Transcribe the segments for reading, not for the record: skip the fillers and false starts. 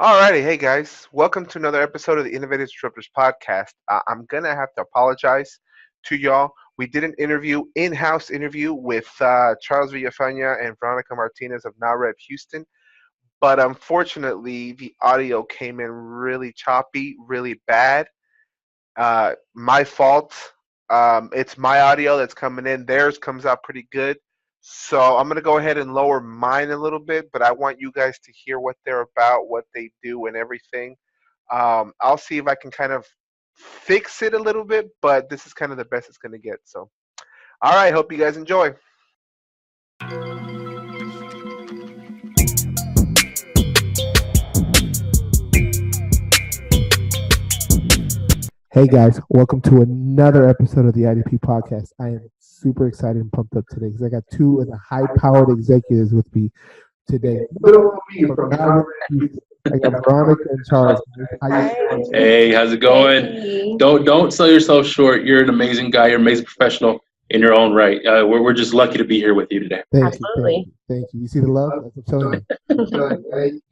Alrighty, hey guys, welcome to another episode of the Innovative Disruptors podcast. I'm gonna have to apologize to y'all. We did an in-house interview with Charles Villafana and Veronica Martinez of NAHREP Houston, but unfortunately, the audio came in really choppy, really bad. My fault. It's my audio that's coming in. Theirs comes out pretty good. So I'm gonna go ahead and lower mine a little bit, but I want you guys to hear what they're about, what they do, and everything. I'll see if I can kind of fix it a little bit, but this is kind of the best it's gonna get. So, all right, hope you guys enjoy. Hey guys, welcome to another episode of the IDP podcast. I am super excited and pumped up today because I got two of the high-powered executives with me today. I got Veronica and Charles. Hey, how's it going? Don't sell yourself short. You're an amazing guy. You're an amazing professional in your own right. We're just lucky to be here with you today. Thank you. You see the love? That's what I'm telling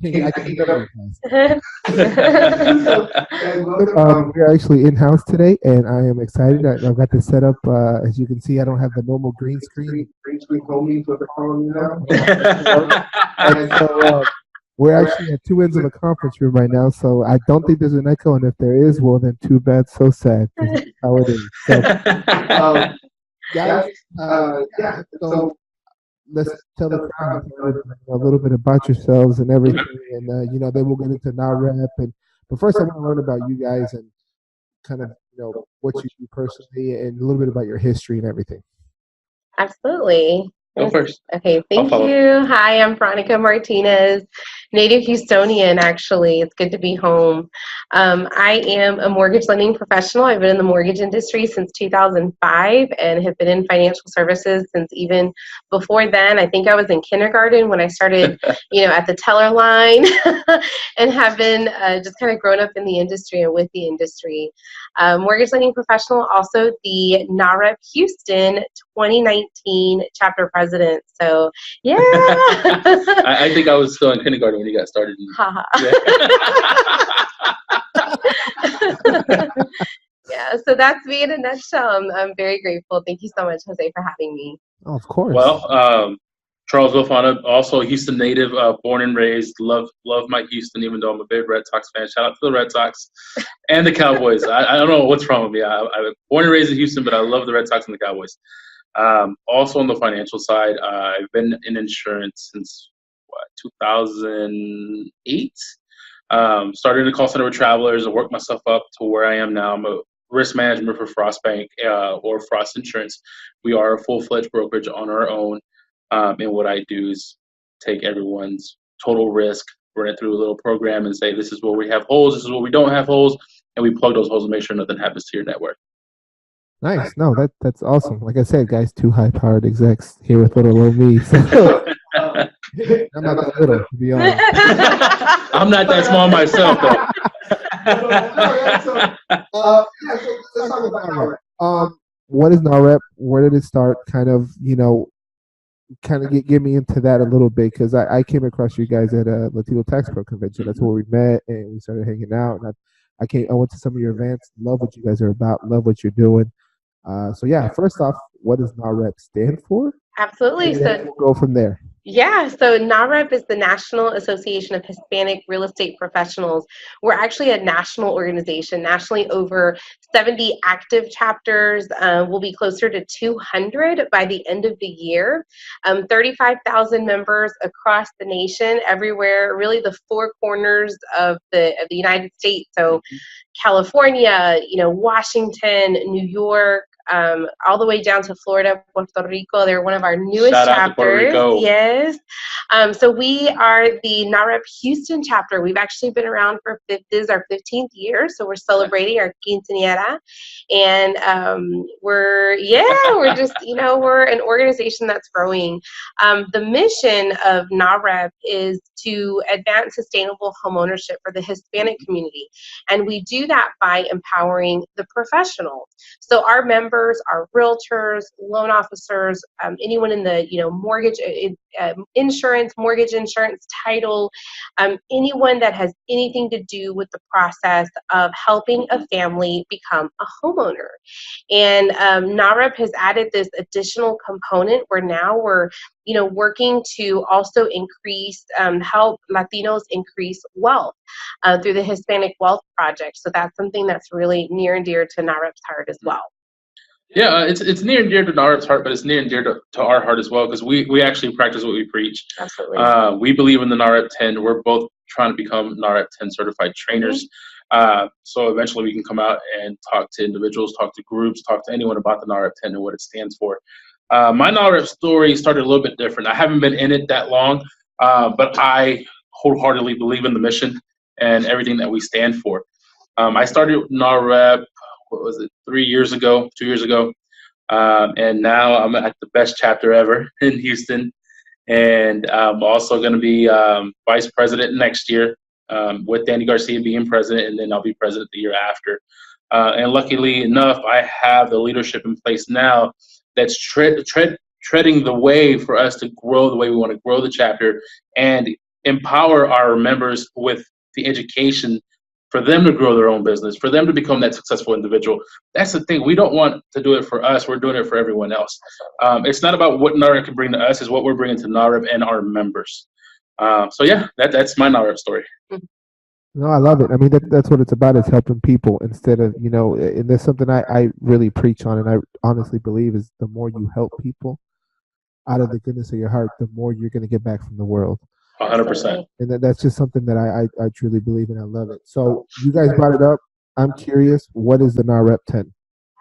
you. I can't remember. We're actually in-house today, and I am excited. I've got this set up. As you can see, I don't have the normal green screen. Homies what they're calling me now. And so, we're actually at two ends of a conference room right now, so I don't think there's an echo, and if there is, well, then too bad, so sad. That's how it is. So, guys, so let's tell the crowd a little bit about yourselves and everything, and then we'll get into NAHREP. But first, I want to learn about you guys and kind of what you do personally, and a little bit about your history and everything. Absolutely. Go first. Okay, thank you. Hi, I'm Veronica Martinez, native Houstonian, actually. It's good to be home. I am a mortgage lending professional. I've been in the mortgage industry since 2005 and have been in financial services since even before then. I think I was in kindergarten when I started, at the teller line and have been just kind of grown up in the industry and with the industry. Mortgage lending professional, also the NAHREP Houston 2019 chapter president. So, yeah. I think I was still in kindergarten when you got started. Yeah, so that's me in a nutshell. I'm very grateful. Thank you so much, Jose, for having me. Oh, of course. Well, Charles Villafana, also a Houston native, born and raised. Love my Houston, even though I'm a big Red Sox fan. Shout out to the Red Sox and the Cowboys. I don't know what's wrong with me. I'm born and raised in Houston, but I love the Red Sox and the Cowboys. Also on the financial side, I've been in insurance since 2008. Started in a call center with Travelers and worked myself up to where I am now. I'm a risk manager for Frost Bank or Frost Insurance. We are a full-fledged brokerage on our own. And what I do is take everyone's total risk, run it through a little program and say, this is where we have holes, this is where we don't have holes, and we plug those holes and make sure nothing happens to your network. Nice. No, that's awesome. Like I said, guys, two high-powered execs here with little old me. So, I'm not that little, to be honest. I'm not that small myself, though. Let's talk about NAHREP. What is NAHREP? Where did it start? Kind of get me into that a little bit, because I came across you guys at a Latino Tax Pro convention. That's where we met, and we started hanging out. And I went to some of your events. Love what you guys are about. Love what you're doing. So yeah, first off, what does NAHREP stand for? Absolutely. So we'll go from there. Yeah, so NAHREP is the National Association of Hispanic Real Estate Professionals. We're actually a national organization, nationally over 70 active chapters. We'll be closer to 200 by the end of the year. 35,000 members across the nation, everywhere, really the four corners of the United States. So California, Washington, New York, all the way down to Florida, Puerto Rico. They're one of our newest chapters. Yes. So we are the NAHREP Houston chapter. We've actually been around for this is our 15th year. So we're celebrating our quinceañera. And we're just, we're an organization that's growing. The mission of NAHREP is to advance sustainable homeownership for the Hispanic community. And we do that by empowering the professional. So our members members are realtors, loan officers, anyone in the mortgage, insurance, mortgage insurance, title, anyone that has anything to do with the process of helping a family become a homeowner. And NAHREP has added this additional component where now we're working to also increase, help Latinos increase wealth through the Hispanic Wealth Project. So that's something that's really near and dear to NAHREP's heart as well. Yeah, it's near and dear to NAHREP's heart, but it's near and dear to our heart as well, because we actually practice what we preach. Absolutely. We believe in the NAHREP 10. We're both trying to become NAHREP 10 certified trainers. So eventually we can come out and talk to individuals, talk to groups, talk to anyone about the NAHREP 10 and what it stands for. My NAHREP story started a little bit different. I haven't been in it that long, but I wholeheartedly believe in the mission and everything that we stand for. I started NAHREP, 2 years ago, and now I'm at the best chapter ever in Houston, and I'm also going to be vice president next year, with Danny Garcia being president, and then I'll be president the year after. And luckily enough, I have the leadership in place now that's treading the way for us to grow the way we want to grow the chapter and empower our members with the education for them to grow their own business, for them to become that successful individual. That's the thing. We don't want to do it for us. We're doing it for everyone else. It's not about what NAHREP can bring to us. It's what we're bringing to NAHREP and our members. So yeah, that's my NAHREP story. No, I love it. I mean, that's what it's about, is helping people instead of, and there's something I really preach on, and I honestly believe is the more you help people out of the goodness of your heart, the more you're going to get back from the world. 100%. And that's just something that I truly believe in. I love it. So you guys brought it up. I'm curious, what is the NAHREP 10?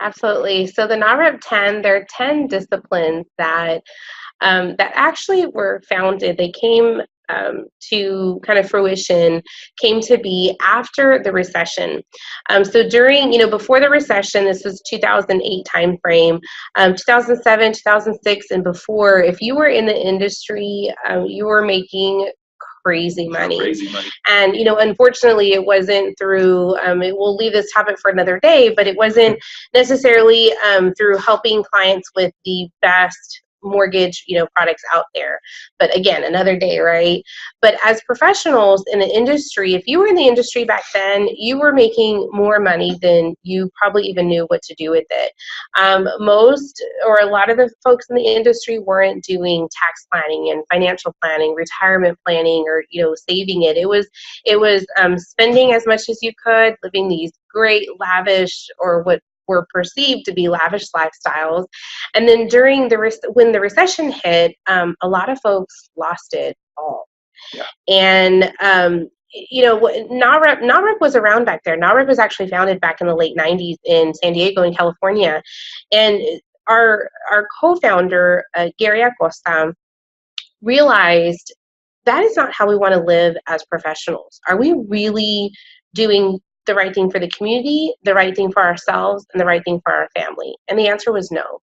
Absolutely. So the NAHREP 10, there are 10 disciplines that actually were founded. They came to kind of fruition, came to be after the recession. So during, before the recession, this was 2008 timeframe, 2007, 2006, and before, if you were in the industry, you were making crazy money. And, unfortunately, it wasn't through, we'll leave this topic for another day, but it wasn't necessarily through helping clients with the best mortgage, products out there. But again, another day, right? But as professionals in the industry, if you were in the industry back then, you were making more money than you probably even knew what to do with it. Most or a lot of the folks in the industry weren't doing tax planning and financial planning, retirement planning, or saving it. It was spending as much as you could, living these great lavish, or what were perceived to be lavish lifestyles. And then when the recession hit, a lot of folks lost it all. Yeah. And NAHREP was around back there. NAHREP was actually founded back in the late 90s in San Diego, in California. And our co-founder, Gary Acosta, realized that is not how we want to live as professionals. Are we really doing the right thing for the community, the right thing for ourselves, and the right thing for our family? And the answer was no.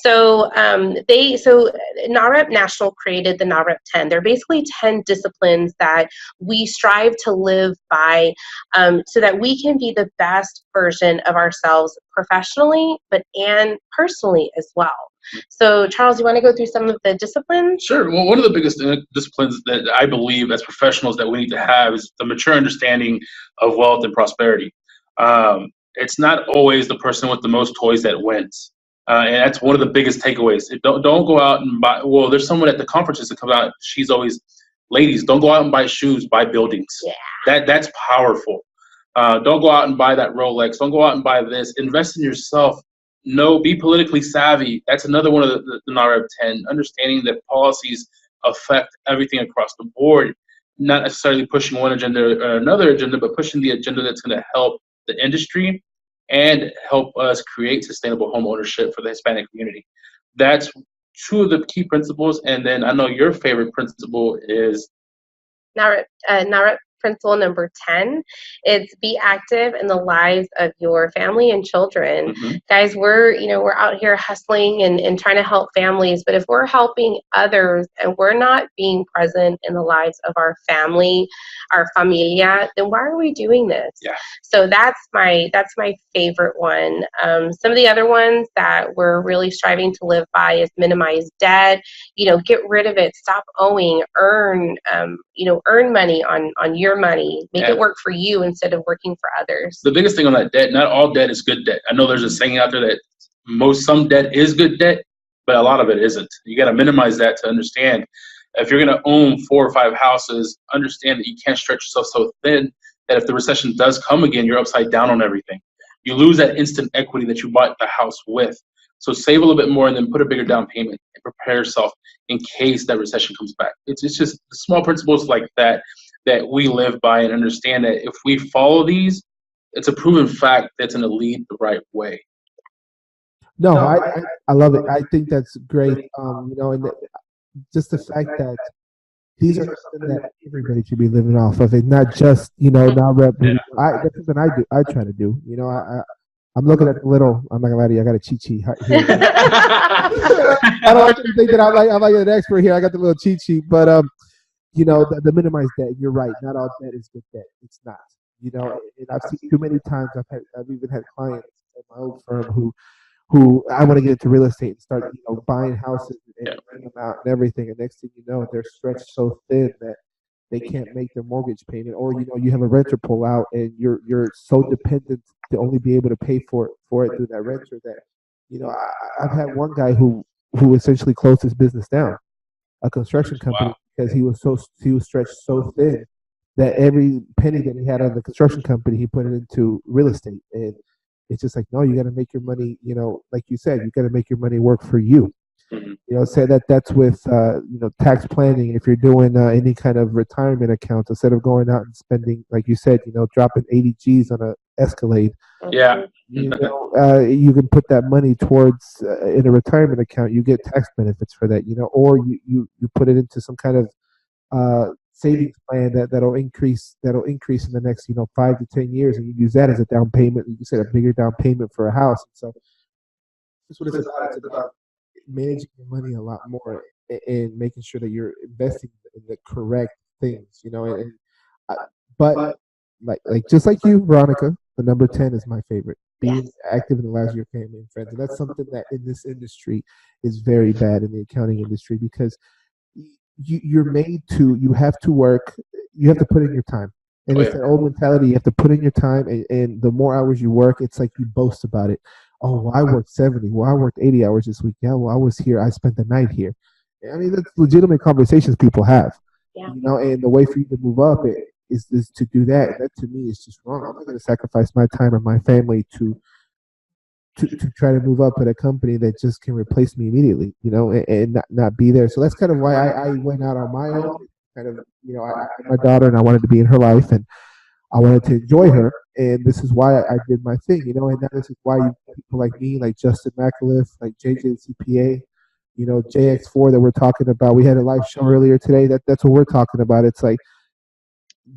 So NAHREP National created the NAHREP 10. They're basically 10 disciplines that we strive to live by, so that we can be the best version of ourselves professionally, and personally as well. So, Charles, you want to go through some of the disciplines? Sure. Well, one of the biggest disciplines that I believe as professionals that we need to have is the mature understanding of wealth and prosperity. It's not always the person with the most toys that wins. And that's one of the biggest takeaways. Don't go out and buy. Well, there's someone at the conferences that comes out. She's always, ladies, don't go out and buy shoes, buy buildings. Yeah. That's powerful. Don't go out and buy that Rolex. Don't go out and buy this. Invest in yourself. No, be politically savvy. That's another one of the NAHREP 10. Understanding that policies affect everything across the board. Not necessarily pushing one agenda or another agenda, but pushing the agenda that's going to help the industry and help us create sustainable home ownership for the Hispanic community. That's two of the key principles. And then I know your favorite principle is NAHREP principle number 10. It's be active in the lives of your family and children. Guys, we're out here hustling and trying to help families, but if we're helping others and we're not being present in the lives of our family, our familia, then why are we doing this? Yeah. So that's my favorite one. Some of the other ones that we're really striving to live by is minimize debt. Get rid of it. Stop owing. Earn money on your money. Make it work for you instead of working for others. The biggest thing on that debt, not all debt is good debt. I know there's a saying out there that some debt is good debt, but a lot of it isn't. You got to minimize that to understand. If you're going to own 4 or 5 houses, understand that you can't stretch yourself so thin that if the recession does come again, you're upside down on everything. You lose that instant equity that you bought the house with. So save a little bit more and then put a bigger down payment and prepare yourself in case that recession comes back. It's just small principles like that we live by and understand that if we follow these, it's a proven fact that's going to lead the right way. No, I love it. I think that's great. And just the fact that these are something that everybody should be living off of, and not just NAHREP. That's something I do. I try to do. I'm looking at the little. I'm not gonna lie to you. I got a cheat sheet here. I don't want you to think that I'm like an expert here. I got the little cheat sheet, but the minimized debt. You're right. Not all debt is good debt. It's not. And I've seen too many times. I've even had clients at my old firm who I want to get into real estate and start buying houses and renting them out and everything. And next thing you know, they're stretched so thin that they can't make their mortgage payment, or you have a renter pull out and you're so dependent to only be able to pay for it through that renter that I've had one guy who essentially closed his business down, a construction company, because he was stretched so thin that every penny that he had on the construction company he put it into real estate. And it's just like, no, you got to make your money, like you said, you got to make your money work for you. Say that's with tax planning. If you're doing any kind of retirement account, instead of going out and spending, like you said, dropping 80 G's on a Escalade, you can put that money towards in a retirement account. You get tax benefits for that, or you put it into some kind of savings plan that'll increase in the next 5 to 10 years, and you use that as a down payment. You said a bigger down payment for a house. And so that's what it's about. It's about managing your money a lot more and making sure that you're investing in the correct things, but like just like you, Veronica, the number 10 is my favorite. Being active in the lives of your family and friends. And that's something that in this industry is very bad, in the accounting industry, because you have to work, you have to put in your time. And it's that old mentality, you have to put in your time, and the more hours you work, it's like you boast about it. Oh, well, I worked 70. Well, I worked 80 hours this week. Yeah, well, I was here. I spent the night here. I mean, that's legitimate conversations people have. And the way for you to move up is to do that. That to me is just wrong. I'm not going to sacrifice my time and my family to try to move up at a company that just can replace me immediately, and not be there. So that's kind of why I went out on my own. Kind of, I had my daughter and I wanted to be in her life and I wanted to enjoy her. And this is why I did my thing, and now this is why people like me, like Justin McAuliffe, like JJ CPA, JX4 that we're talking about. We had a live show earlier today. That's what we're talking about. It's like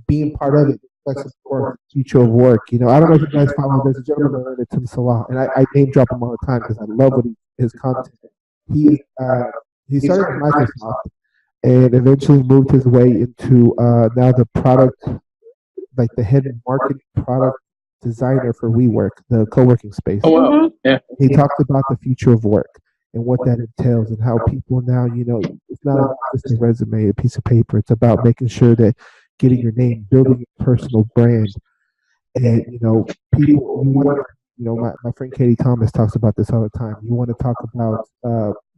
being part of it, flexible future of work. I don't know if you guys follow. There's a gentleman by the name of Tim Salah, and I name drop him all the time because I love his content. He started at Microsoft and eventually moved his way into now the product, like the head marketing product designer for WeWork, the co-working space. Oh, wow. Yeah. He talked about the future of work and what that entails, and how people now, it's not just a resume, a piece of paper. It's about making sure that getting your name, building a personal brand. And, people, my friend Katie Thomas talks about this all the time. You want to talk about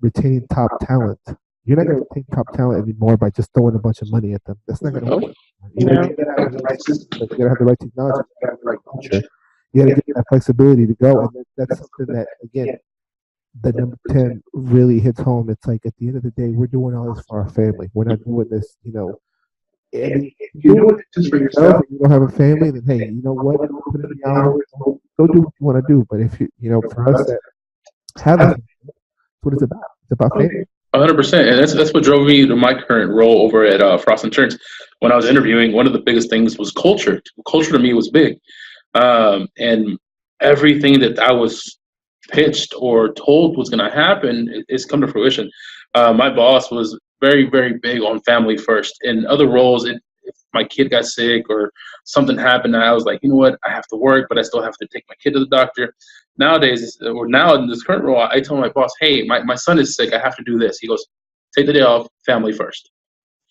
retaining top talent. You're not going to retain top talent anymore by just throwing a bunch of money at them. That's not going to work. You got to have the right system. You got to have the right technology. You got to have the right culture. You got to get that flexibility to go. And that's something that, again, the number 10 really hits home. It's like, at the end of the day, we're doing all this for our family. We're not doing this, and if you're doing it just for yourself and you don't have a family, then hey, you know what? Put in the hours, go do what you want to do. But if for us that have a family, that's what it's about. It's about family. 100%, and that's what drove me to my current role over at Frost Insurance. when I was interviewing, one of the biggest things was culture. Culture to me was big. And everything that I was pitched or told was going to happen is come to fruition. My boss was very, very big on family first. In other roles, if my kid got sick or something happened, I was like, you know what, I have to work, but I still have to take my kid to the doctor. Nowadays, or now in this current role, I tell my boss, hey, my son is sick. I have to do this. He goes, take the day off, family first.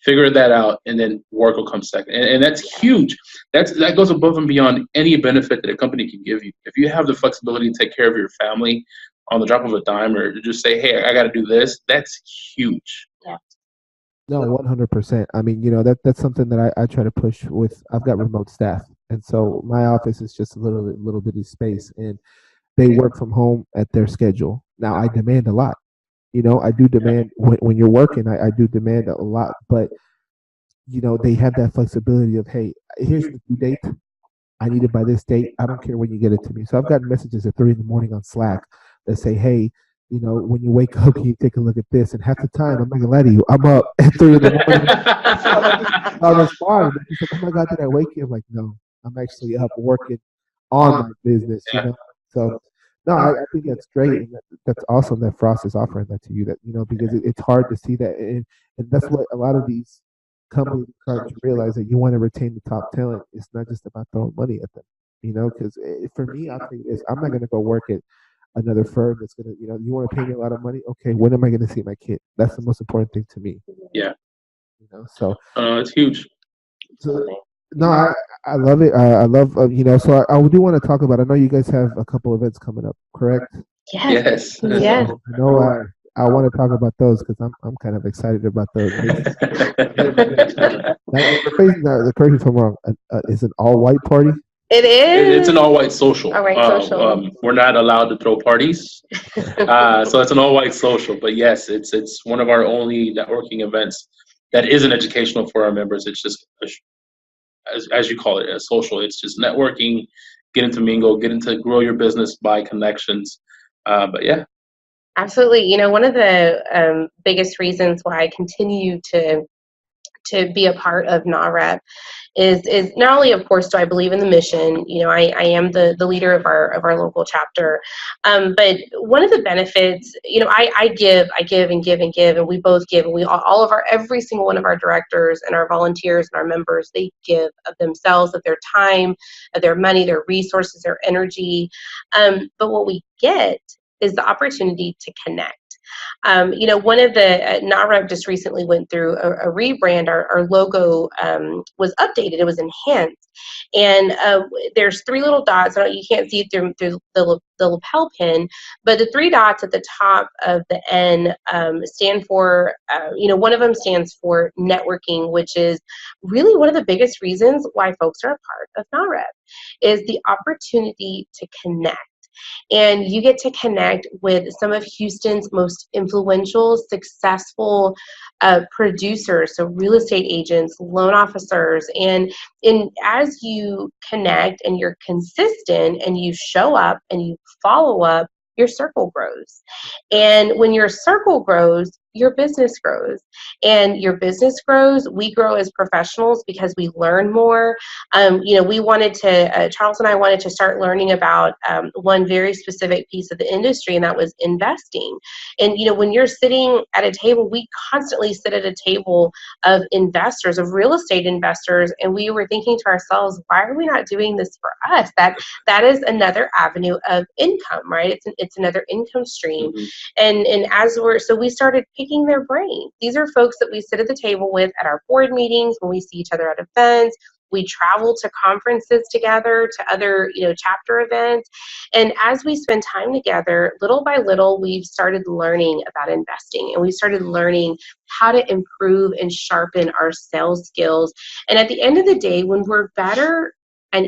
Figure that out, and then work will come second. And that's huge. That goes above and beyond any benefit that a company can give you. If you have the flexibility to take care of your family on the drop of a dime, or to just say, hey, I got to do this, that's huge. No, 100%. I mean, that's something that I try to push with. I've got remote staff, and so my office is just a little bitty space, and they work from home at their schedule. Now, I demand a lot. I do demand when you're working. I do demand a lot, but they have that flexibility of, hey, here's the due date. I need it by this date. I don't care when you get it to me. So I've gotten messages at 3 a.m. on Slack that say, hey, when you wake up, can you take a look at this? And half the time, I'm not gonna lie to you, I'm up at 3 a.m. I'll respond. He's like, oh my God, did I wake you? I'm like, no, I'm actually up working on my business. So no, I think that's great. And that's awesome that Frost is offering that to you. That because it's hard to see that, and that's what a lot of these companies are starting to realize, that you want to retain the top talent. It's not just about throwing money at them. Because for me, I'll tell you this: I'm not going to go work at another firm that's going to, you want to pay me a lot of money. Okay, when am I going to see my kid? That's the most important thing to me. Yeah. So it's huge. So no, I love it. I love So I do want to talk about. I know you guys have a couple events coming up, correct? Yes. Yes. I want to talk about those because I'm kind of excited about those. Correct me if I'm wrong. Is an all white party? It is. It's an all-white social. All white social. We're not allowed to throw parties, so it's an all-white social. But yes, it's one of our only networking events that isn't educational for our members. It's just, as you call it, a social. It's just networking, getting to mingle, getting to grow your business by connections. But yeah. Absolutely. One of the biggest reasons why I continue to be a part of NAHREP is not only, of course, do I believe in the mission. I am the leader of our local chapter, but one of the benefits, I give and give and give, and we both give, and we every single one of our directors and our volunteers and our members, they give of themselves, of their time, of their money, their resources, their energy, but what we get is the opportunity to connect. One of the NAHREP just recently went through a rebrand. Our logo was updated. It was enhanced. And there's 3 little dots. You can't see it through the lapel pin, but the 3 dots at the top of the N stand for, one of them stands for networking, which is really one of the biggest reasons why folks are a part of NAHREP, is the opportunity to connect. And you get to connect with some of Houston's most influential, successful producers, so real estate agents, loan officers, and as you connect and you're consistent and you show up and you follow up, your circle grows. And when your circle grows, your business grows. And your business grows, we grow as professionals because we learn more. We wanted to, Charles and I wanted to start learning about one very specific piece of the industry, and that was investing. And, when you're sitting at a table, we constantly sit at a table of investors, of real estate investors, and we were thinking to ourselves, why are we not doing this for us? That is another avenue of income, right? It's another income stream. Mm-hmm. So we started picking their brain. These are folks that we sit at the table with at our board meetings, when we see each other at events. We travel to conferences together, to other, chapter events. And as we spend time together, little by little, we've started learning about investing, and we started learning how to improve and sharpen our sales skills. And at the end of the day, when we're better and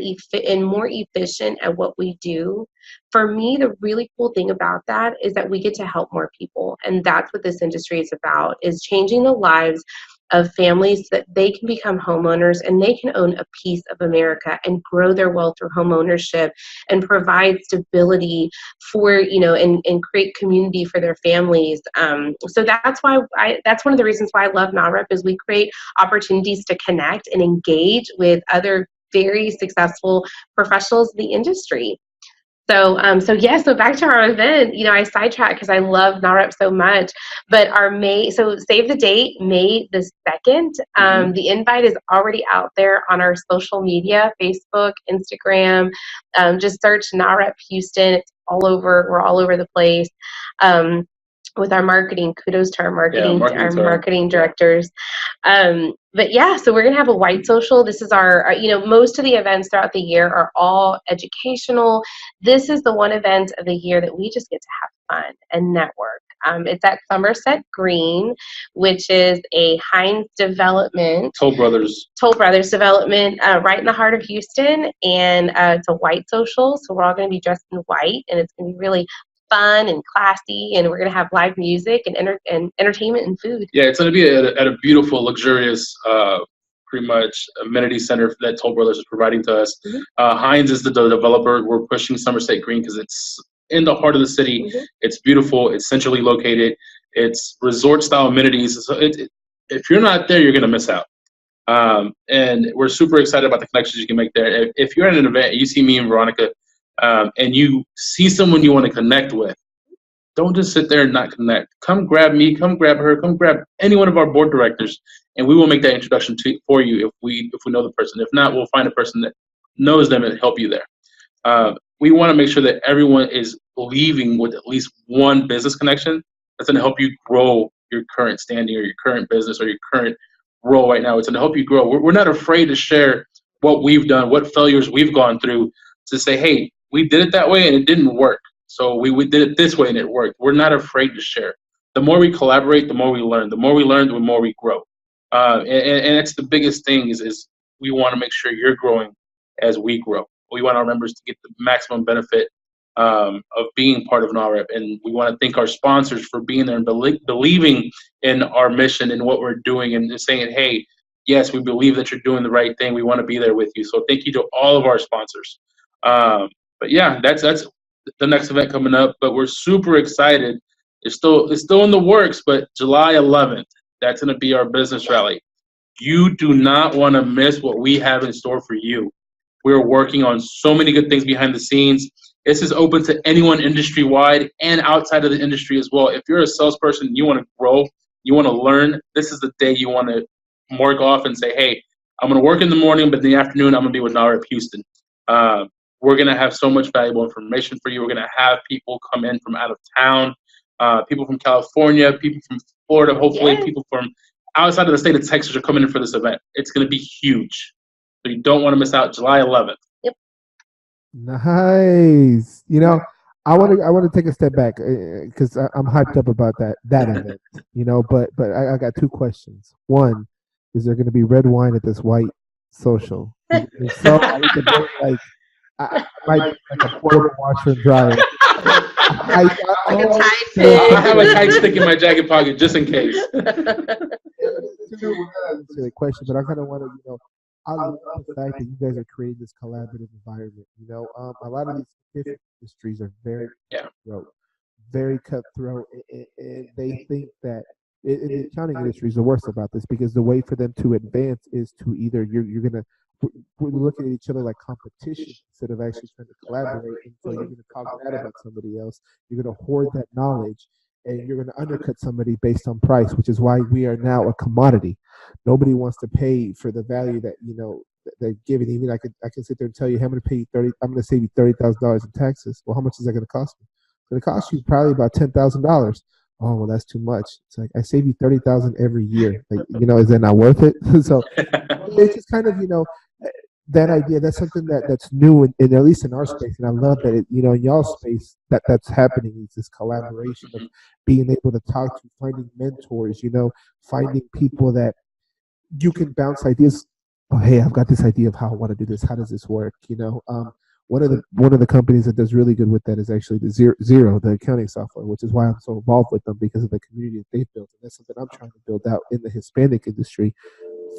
more efficient at what we do, for me, the really cool thing about that is that we get to help more people. And that's what this industry is about, is changing the lives of families that they can become homeowners and they can own a piece of America and grow their wealth through home ownership and provide stability for, and create community for their families. So that's why that's one of the reasons why I love NAHREP is we create opportunities to connect and engage with other very successful professionals in the industry. So back to our event, I sidetracked because I love NAHREP so much, but so save the date, May the 2nd. The invite is already out there on our social media, Facebook, Instagram. Just search NAHREP Houston. It's all over. We're all over the place. With our marketing, kudos to our marketing directors. But yeah, so we're going to have a white social. This is our most of the events throughout the year are all educational. This is the one event of the year that we just get to have fun and network. It's at Somerset Green, which is a Heinz development. Toll Brothers development right in the heart of Houston. And it's a white social. So we're all going to be dressed in white, and it's going to be really fun and classy, and we're going to have live music and entertainment and food. Yeah, it's going to be at a beautiful, luxurious, pretty much amenity center that Toll Brothers is providing to us. Heinz is the developer. We're pushing Somerset Green because it's in the heart of the city. It's beautiful. It's centrally located. It's resort-style amenities. So if you're not there, you're going to miss out. And we're super excited about the connections you can make there. If you're at an event, you see me and Veronica, and you see someone you want to connect with, don't just sit there and not connect. Come grab me, come grab her, come grab any one of our board directors, and we will make that introduction for you if we know the person. If not, we'll find a person that knows them and help you there. We want to make sure that everyone is leaving with at least one business connection that's going to help you grow your current standing or your current business or your current role right now. It's going to help you grow. We're not afraid to share what we've done, what failures we've gone through, to say, hey, we did it that way and it didn't work. So we did it this way and it worked. We're not afraid to share. The more we collaborate, the more we learn. The more we learn, the more we grow. And it's the biggest thing is we want to make sure you're growing as we grow. We want our members to get the maximum benefit of being part of NAHREP. And we want to thank our sponsors for being there and believing in our mission and what we're doing and just saying, hey, yes, we believe that you're doing the right thing. We want to be there with you. So thank you to all of our sponsors. But yeah, that's the next event coming up. But we're super excited. It's still in the works, but July 11th, that's going to be our business rally. You do not want to miss what we have in store for you. We're working on so many good things behind the scenes. This is open to anyone industry-wide and outside of the industry as well. If you're a salesperson, you want to grow, you want to learn, this is the day you want to mark off and say, hey, I'm going to work in the morning, but in the afternoon, I'm going to be with NAHREP Houston. We're going to have so much valuable information for you. We're going to have people come in from out of town, people from California, people from Florida, hopefully people from outside of the state of Texas are coming in for this event. It's going to be huge. So you don't want to miss out. July 11th. Yep. Nice. I want to take a step back because I'm hyped up about that event. But I got two questions. One, is there going to be red wine at this white social? So I need to bring I might like a portable washer and dryer. I have a Tide stick in my jacket pocket just in case. It's a silly question, but I kind of want to, I love the fact that you guys are creating this collaborative environment. A lot of these industries are very cutthroat, and they think that in the accounting industry is the worst about this because the way for them to advance is to either you're gonna we're looking at each other like competition instead of actually trying to collaborate. And so you're going to talk bad about somebody else. You're going to hoard that knowledge, and you're going to undercut somebody based on price, which is why we are now a commodity. Nobody wants to pay for the value that they're giving. Even I can sit there and tell you, I'm going to pay you I'm going to save you $30,000 in taxes. Well, how much is that going to cost me? It's going to cost you probably about $10,000. Oh, well, that's too much. It's like I save you $30,000 every year. Like, is that not worth it? So it's just kind of that idea. That's something that's new in at least in our space, and I love that in y'all's space that's happening. Is this collaboration of being able to talk to, finding mentors, finding people that you can bounce ideas. Oh, hey, I've got this idea of how I want to do this. How does this work? one of the companies that does really good with that is actually the Zero, the accounting software, which is why I'm so involved with them, because of the community that they've built. And that's something I'm trying to build out in the Hispanic industry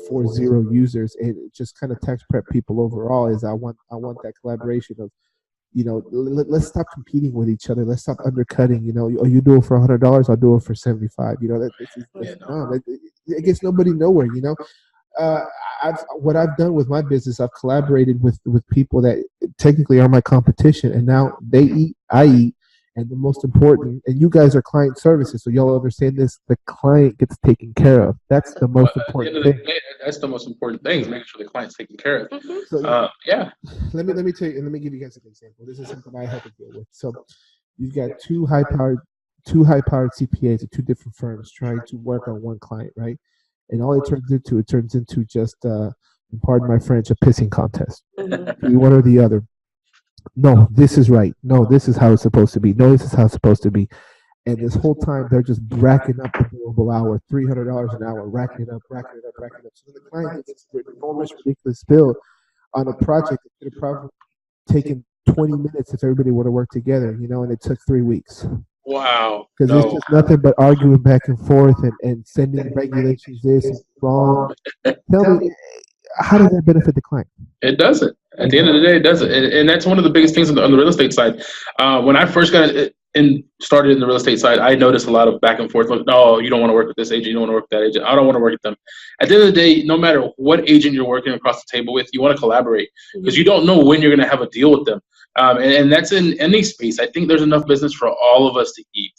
for Zero users, and just kind of tax prep people overall. Is I want that collaboration of, let's stop competing with each other. Let's stop undercutting. Oh, you do it for $100, I'll do it for 75. It gets nobody nowhere. uh, what I've done with my business, I've collaborated with people that technically are my competition, and now they eat, I eat, and the most important, and you guys are client services, so y'all understand this: the client gets taken care of. That's the most important thing. That's the most important thing, is making sure the client's taken care of. Mm-hmm. So, Let me tell you, and let me give you guys an example. This is something I had to deal with. So you've got two high powered CPAs at two different firms trying to work on one client, right? And all it turns into just, pardon my French, a pissing contest. Mm-hmm. One or the other. No, this is right. No, this is how it's supposed to be. No, this is how it's supposed to be. And this whole time, they're just racking up the billable hour, $300 an hour, racking it up. So then the client gets this enormous, ridiculous bill on a project that could have probably taken 20 minutes if everybody would have worked together, and it took 3 weeks. Wow. Because it's just nothing but arguing back and forth and sending regulations this and wrong. Tell me, how does that benefit the client? It doesn't. At the end of the day, it doesn't. And that's one of the biggest things on the real estate side. When I first got started in the real estate side, I noticed a lot of back and forth. Like, no, you don't want to work with this agent. You don't want to work with that agent. I don't want to work with them. At the end of the day, no matter what agent you're working across the table with, you want to collaborate, because you don't know when you're going to have a deal with them. And that's in any space. I think there's enough business for all of us to eat.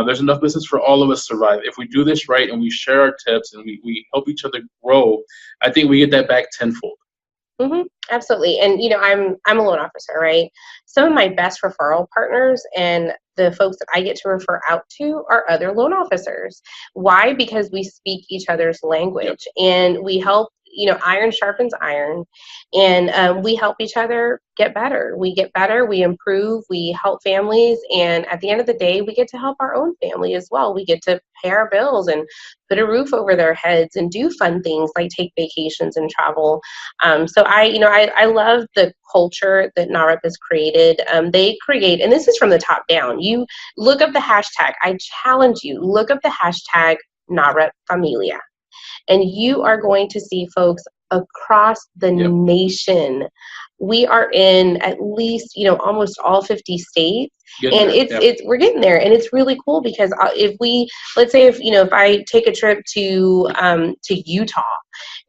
There's enough business for all of us to survive. If we do this right and we share our tips and we help each other grow, I think we get that back tenfold. Mm-hmm. Absolutely. And, I'm a loan officer, right? Some of my best referral partners and the folks that I get to refer out to are other loan officers. Why? Because we speak each other's language, and we help, iron sharpens iron, and we help each other get better. We get better, we improve, we help families, and at the end of the day, we get to help our own family as well. We get to pay our bills and put a roof over their heads and do fun things like take vacations and travel. So I love the culture that NAHREP has created. They create, and this is from the top down. You look up the hashtag. I challenge you, look up the hashtag NAHREP Familia, and you are going to see folks across the nation. We are in at least, almost all 50 states. And we're getting there, and it's really cool, because let's say if I take a trip to Utah,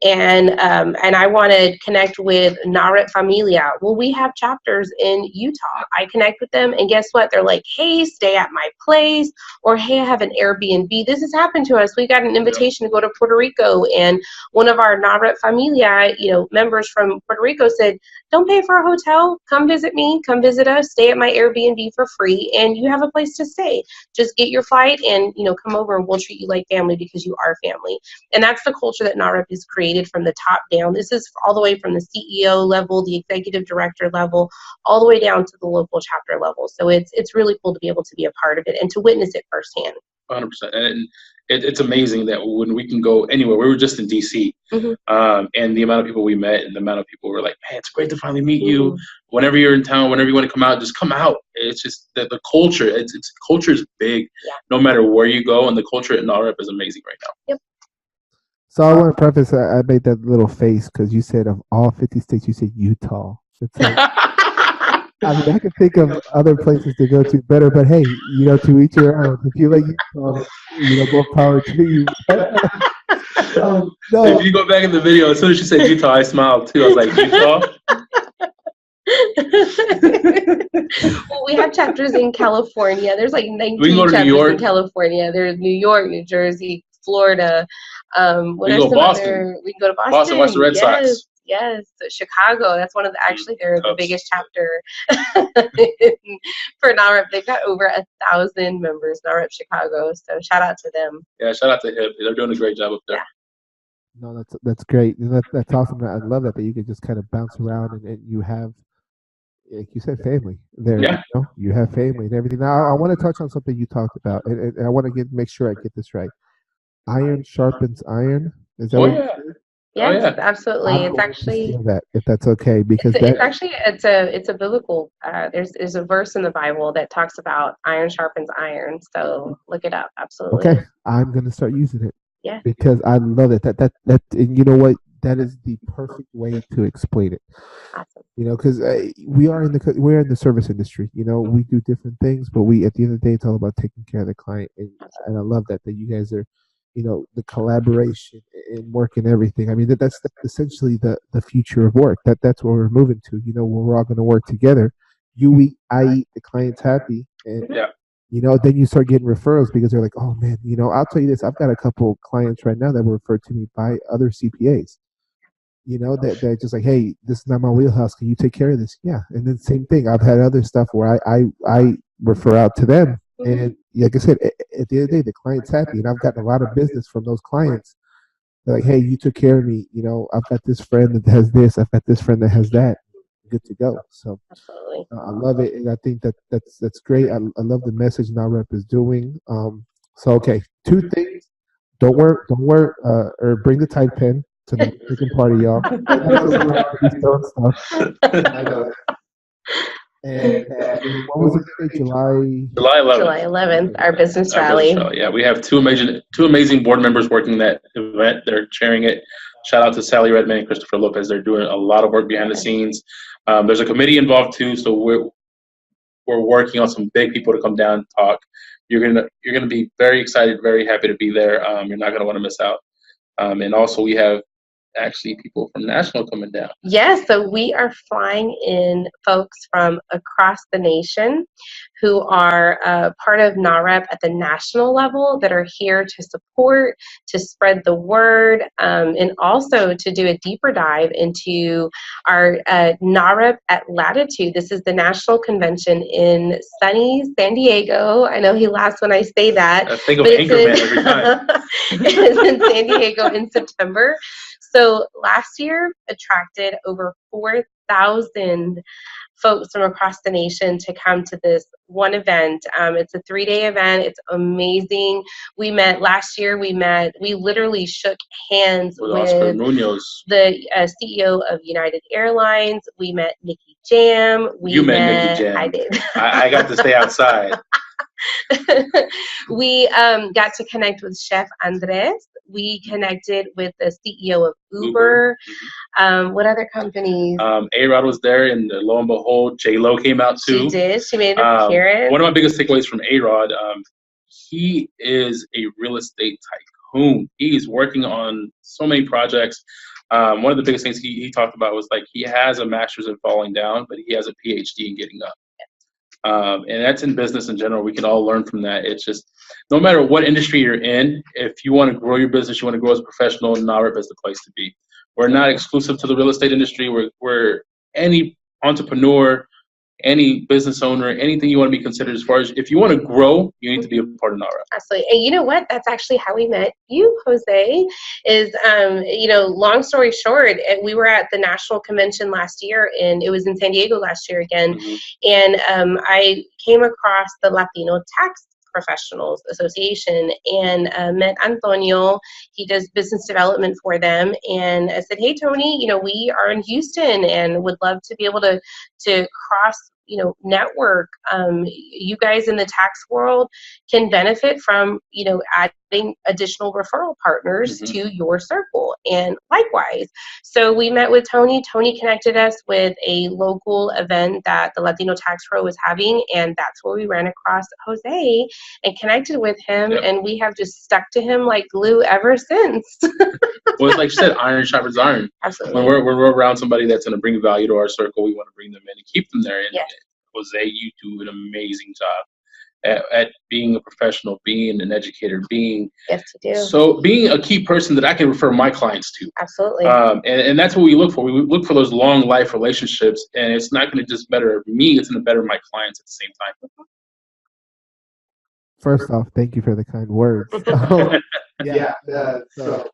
and I want to connect with NAHREP Familia. Well, we have chapters in Utah. I connect with them, and guess what? They're like, hey, stay at my place, or hey, I have an Airbnb. This has happened to us. We got an invitation to go to Puerto Rico, and one of our NAHREP Familia, members from Puerto Rico said, don't pay for a hotel. Come visit me. Come visit us. Stay at my Airbnb for free, and you have a place to stay. Just get your flight and come over, and we'll treat you like family, because you are family. And that's the culture that NAHREP is created from the top down. This is all the way from the CEO level, the executive director level, all the way down to the local chapter level. So it's really cool to be able to be a part of it and to witness it firsthand. 100%. And it's amazing that when we can go anywhere. We were just in DC, and the amount of people we met, and the amount of people were like, man, it's great to finally meet you. Whenever you're in town, whenever you want to come out, just come out. It's just that the culture, culture is big, no matter where you go, and the culture at NAHREP is amazing right now. Yep. So I want to preface, I made that little face because you said of all 50 states, you said Utah. I can think of other places to go to better, but hey, to each your own. If you like Utah, more power to you. No. If you go back in the video, as soon as she said Utah, I smiled too. I was like, Utah? Well, we have chapters in California. There's like 19 chapters in California. There's New York, New Jersey, Florida. We can go to Boston. We can go to Boston. Boston, watch the Red Sox. Yes, Chicago. That's one of they're the biggest chapter for NAHREP. They've got over 1,000 members, NAHREP Chicago. So shout out to them. Yeah, shout out to HIP. They're doing a great job up there. Yeah. No, that's great. That's awesome. I love that you can just kind of bounce around and you have, like you said, family there. Yeah. You have family and everything. Now, I want to touch on something you talked about, and I want to make sure I get this right. Iron sharpens iron. Is that what you said? Yes, yeah. absolutely. I'm It's going to actually steal that if that's okay, because it's actually it's a biblical. There's a verse in the Bible that talks about iron sharpens iron. So look it up. Absolutely. okay, I'm going to start using it Yeah. because I love it. And you know what? That is the perfect way to explain it. Awesome. You know, because we're in the service industry. You know, we do different things, but we at the end of the day, it's all about taking care of the client. And I love that you guys are, you know, the collaboration in work and everything. I mean, that's essentially the future of work. That's where we're moving to. You know, where we're all going to work together. You eat, I eat, the client's happy, and Yeah. you know, then you start getting referrals because they're like, oh man, you know, I'll tell you this, I've got a couple clients right now that were referred to me by other CPAs. You know, that they're just like, hey, this is not my wheelhouse. Can you take care of this? Yeah. And then same thing. I've had other stuff where I refer out to them. And like I said, at the end of the day, the client's happy. And I've gotten a lot of business from those clients. They're like, hey, you took care of me. You know, I've got this friend that has this. I've got this friend that has that. Good to go. So Absolutely. I love it. And I think that's great. I love the message NAHREP is doing. So, okay, two things. Don't work, or bring the Tide pen to the freaking party, y'all. I know. And what was it today? July 11th. July 11th, our business Our rally. business rally. Yeah, we have two amazing board members working that event. They're chairing it. Shout out to Sally Redman and Christopher Lopez. They're doing a lot of work behind the scenes. There's a committee involved too, so we're working on some big people to come down and talk. You're gonna be very excited, very happy to be there. You're not gonna want to miss out. And also we have actually people from National coming down. Yes, so we are flying in folks from across the nation who are part of NAHREP at the national level that are here to support, to spread the word, and also to do a deeper dive into our NAHREP at Latitude. This is the national convention in sunny San Diego. I know he laughs when I say that. I think of Anchorman every time. It's in San Diego in September. So last year attracted over 4,000 folks from across the nation to come to this one event. It's a 3-day event. It's amazing. We literally shook hands with Oscar Munoz, the CEO of United Airlines. We met Nikki Jam. You met Nikki Jam. I did. I got to stay outside. We got to connect with Chef Andres. We connected with the CEO of Uber. What other companies? A-Rod was there, and lo and behold, J-Lo came out too. She did. She made an appearance. One of my biggest takeaways from A-Rod, he is a real estate tycoon. He's working on so many projects. One of the biggest things he talked about was like he has a master's in falling down, but he has a PhD in getting up. And that's in business in general. We can all learn from that. It's just no matter what industry you're in, if you want to grow your business, you want to grow as a professional, NAHREP is the place to be. We're not exclusive to the real estate industry. We're any entrepreneur, any business owner, anything you want to be considered as far as if you want to grow, you need to be a part of NAHREP. Absolutely. And you know what? That's actually how we met you, Jose, is, long story short, we were at the national convention last year, and it was in San Diego last year again. And I came across the Latino Tax Professionals Association and met Antonio. He does business development for them, and I said, hey Tony, we are in Houston and would love to be able to cross network. You guys in the tax world can benefit from adding additional referral partners to your circle, and likewise. So we met with Tony. Tony connected us with a local event that the Latino Tax Pro was having, and that's where we ran across Jose and connected with him. And we have just stuck to him like glue ever since. Well, like you said, iron sharpens iron. Absolutely. When we're around somebody that's going to bring value to our circle, we want to bring them in and keep them there. And Jose, you do an amazing job at being a professional, being an educator, being a key person that I can refer my clients to. Absolutely. And that's what we look for. We look for those long life relationships, and it's not going to just better me; it's going to better my clients at the same time. First off, thank you for the kind words. So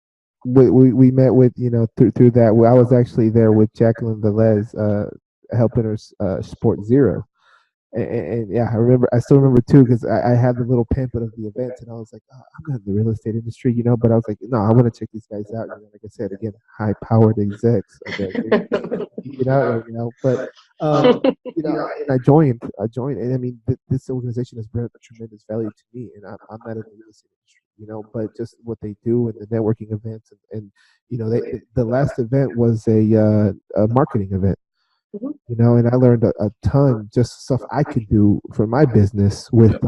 we met with through that. I was actually there with Jacqueline Velez, helping her Sport Zero. And yeah, I still remember too, because I had the little pamphlet of the events, and I was like, oh, I'm not in the real estate industry, but I was like, no, I want to check these guys out. Like I said, again, high powered execs, but and I joined, and I mean, this organization has brought a tremendous value to me, and I'm not in the real estate industry, but just what they do and the networking events, and the last event was a marketing event. And I learned a ton, just stuff I could do for my business with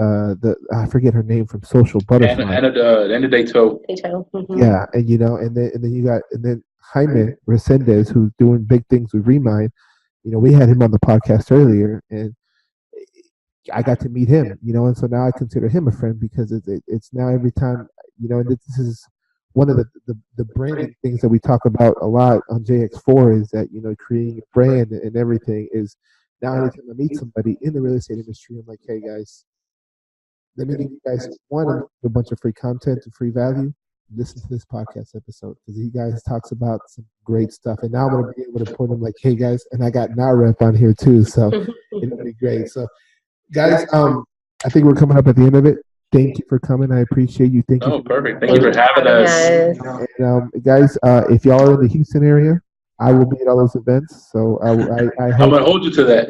I forget her name from Social Butterfly. And day 12. Yeah, and then Jaime Resendez, who's doing big things with Remind. We had him on the podcast earlier, and I got to meet him. And so now I consider him a friend, because it's now every time, and this is one of the branding things that we talk about a lot on JX4, is that creating a brand and everything is now anytime I meet somebody in the real estate industry, I'm like, hey guys, let me give you guys a bunch of free content and free value. Listen to this podcast episode, because he guys talks about some great stuff, and now I'm gonna be able to point them like, hey guys, and I got NAHREP on here too, so it'll be great. So guys, I think we're coming up at the end of it. Thank you for coming. I appreciate you. Thank you. Oh, perfect. Thank you for having us. And, guys, if y'all are in the Houston area, I will be at all those events. So I I'm gonna hold you to that.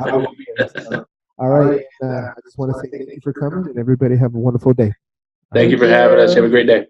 I will be there, so. All right. I just want to say thank you for coming, and everybody have a wonderful day. Thank you for having us. You have a great day.